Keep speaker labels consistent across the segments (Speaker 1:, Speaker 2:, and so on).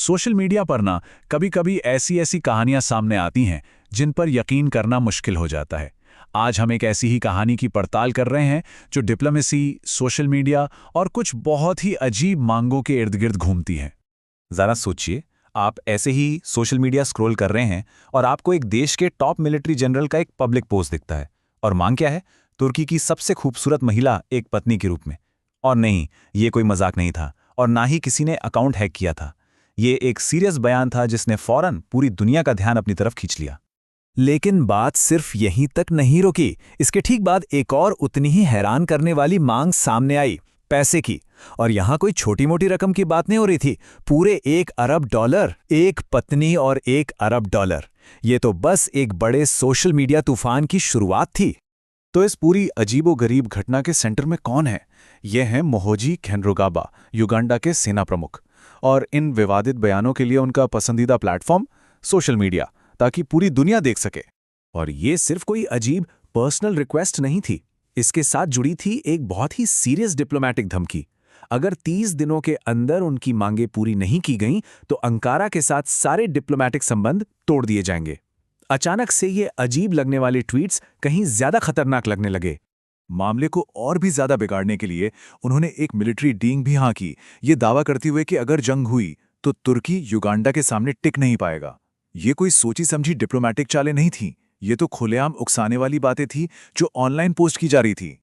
Speaker 1: Social media पर ना कभी कभी ऐसी ऐसी कहानियां सामने आती हैं जिन पर यकीन करना मुश्किल हो जाता है। आज हम एक ऐसी ही कहानी की पड़ताल कर रहे हैं जो डिप्लोमेसी, सोशल मीडिया और कुछ बहुत ही अजीब मांगों के इर्द गिर्द घूमती है।
Speaker 2: जरा सोचिए, आप ऐसे ही सोशल मीडिया स्क्रॉल कर रहे हैं और आपको एक देश के टॉप मिलिट्री जनरल का एक पब्लिक पोस्ट दिखता है। और मांग क्या है? तुर्की की सबसे खूबसूरत महिला एक पत्नी के रूप में। और नहीं, ये कोई मजाक नहीं था और ना ही किसी ने अकाउंट हैक किया था। ये एक सीरियस बयान था जिसने फौरन पूरी दुनिया का ध्यान अपनी तरफ खींच लिया।
Speaker 3: लेकिन बात सिर्फ यहीं तक नहीं रुकी। इसके ठीक बाद एक और उतनी ही हैरान करने वाली मांग सामने आई, पैसे की। और यहां कोई छोटी मोटी रकम की बात नहीं हो रही थी, पूरे $1 अरब। एक पत्नी और $1 अरब। ये तो बस एक बड़े सोशल मीडिया तूफान की शुरुआत थी।
Speaker 2: तो इस पूरी अजीबोगरीब घटना के सेंटर में कौन है? ये हैं मोहोजी कैनरोगाबा, युगांडा के सेना प्रमुख। और इन विवादित बयानों के लिए उनका पसंदीदा प्लेटफॉर्म सोशल मीडिया, ताकि पूरी दुनिया देख सके।
Speaker 3: और ये सिर्फ कोई अजीब पर्सनल रिक्वेस्ट नहीं थी, इसके साथ जुड़ी थी एक बहुत ही सीरियस डिप्लोमैटिक धमकी। अगर 30 दिनों के अंदर उनकी मांगें पूरी नहीं की गईं तो अंकारा के साथ सारे डिप्लोमैटिक संबंध तोड़ दिए जाएंगे। अचानक से ये अजीब लगने वाले ट्वीट्स कहीं ज्यादा खतरनाक लगने लगे।
Speaker 2: मामले को और भी ज्यादा बिगाड़ने के लिए उन्होंने एक मिलिट्री डींग भी हाँ की, ये दावा करते हुए कि अगर जंग हुई तो तुर्की युगांडा के सामने टिक नहीं पाएगा। ये कोई सोची समझी डिप्लोमैटिक चालें नहीं थी, ये तो खुलेआम उकसाने वाली बातें थी जो ऑनलाइन पोस्ट की जा रही थी।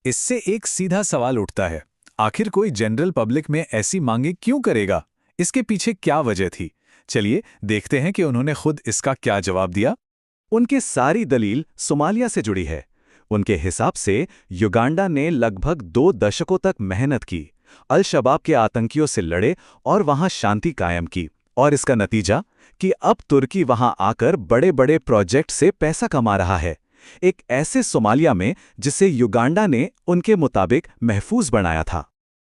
Speaker 3: इससे एक सीधा सवाल उठता है, आखिर कोई जनरल पब्लिक में ऐसी मांगे क्यों करेगा? इसके पीछे क्या वजह थी? चलिए देखते हैं कि उन्होंने खुद इसका क्या जवाब दिया। उनकी सारी दलील सोमालिया से जुड़ी है। उनके हिसाब से युगांडा ने लगभग 2 दशकों तक मेहनत की, अल शबाब के आतंकियों से लड़े और वहां शांति कायम की। और इसका नतीजा कि अब तुर्की वहां आकर बड़े बड़े प्रोजेक्ट से पैसा कमा रहा है, एक ऐसे सोमालिया में जिसे युगांडा ने उनके मुताबिक महफूज बनाया था।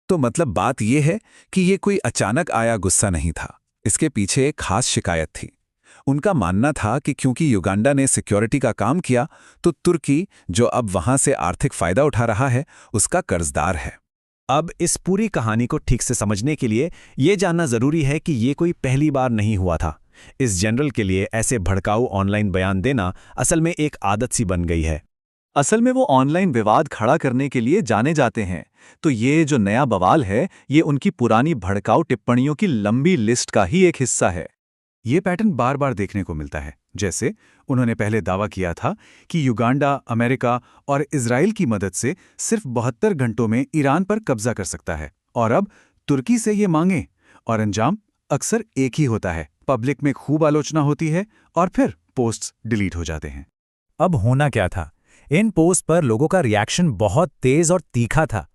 Speaker 2: तो मतलब बात यह है कि ये कोई अचानक आया गुस्सा नहीं था, इसके पीछे एक खास शिकायत थी। उनका मानना था कि क्योंकि युगांडा ने सिक्योरिटी का काम किया तो तुर्की, जो अब वहां से आर्थिक फायदा उठा रहा है, उसका कर्जदार है।
Speaker 3: अब इस पूरी कहानी को ठीक से समझने के लिए ये जानना जरूरी है कि ये कोई पहली बार नहीं हुआ था। इस जनरल के लिए ऐसे भड़काऊ ऑनलाइन बयान देना असल में एक आदत सी बन गई है।
Speaker 2: असल में वो ऑनलाइन विवाद खड़ा करने के लिए जाने जाते हैं। तो ये जो नया बवाल है, ये उनकी पुरानी भड़काऊ टिप्पणियों की लंबी लिस्ट का ही एक हिस्सा है। ये पैटर्न बार बार देखने को मिलता है। जैसे उन्होंने पहले दावा किया था कि युगांडा अमेरिका और इजराइल की मदद से सिर्फ 72 घंटों में ईरान पर कब्जा कर सकता है, और अब तुर्की से ये मांगे, और अंजाम अक्सर एक ही होता है। पब्लिक में खूब आलोचना होती है और फिर पोस्ट्स डिलीट हो जाते हैं।
Speaker 3: अब होना क्या था? इन पोस्ट पर लोगों का रिएक्शन बहुत तेज और तीखा था।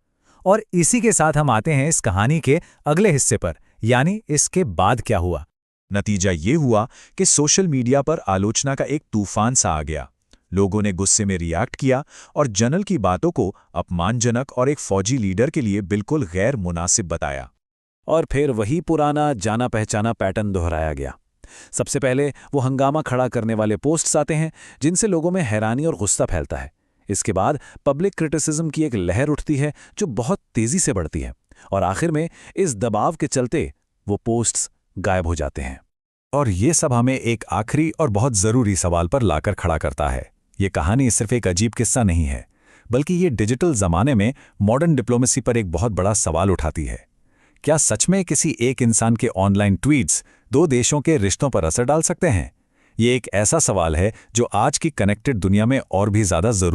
Speaker 3: और इसी के साथ हम आते हैं इस कहानी के अगले हिस्से पर, यानी इसके बाद क्या हुआ।
Speaker 2: नतीजा ये हुआ कि सोशल मीडिया पर आलोचना का एक तूफान सा आ गया। लोगों ने गुस्से में रिएक्ट किया और जनरल की बातों को अपमानजनक और एक फौजी लीडर के लिए बिल्कुल गैर मुनासिब बताया।
Speaker 3: और फिर वही पुराना जाना पहचाना पैटर्न दोहराया गया। सबसे पहले वो हंगामा खड़ा करने वाले पोस्ट्स आते हैं जिनसे लोगों में हैरानी और गुस्सा फैलता है। इसके बाद पब्लिक क्रिटिसिज्म की एक लहर उठती है जो बहुत तेजी से बढ़ती है, और आखिर में इस दबाव के चलते वो पोस्ट्स गायब हो जाते हैं।
Speaker 2: और ये सब हमें एक आखिरी और बहुत ज़रूरी सवाल पर लाकर खड़ा करता है। ये कहानी सिर्फ एक अजीब किस्सा नहीं है, बल्कि ये डिजिटल ज़माने में मॉडर्न डिप्लोमेसी पर एक बहुत बड़ा सवाल उठाती है। क्या सच में किसी एक इंसान के ऑनलाइन ट्वीट्स 2 देशों के रिश्तों पर असर डाल सकते हैं? ये एक ऐसा सवाल है जो आज की कनेक्टेड दुनिया में और भी ज़्यादा ज़रूरी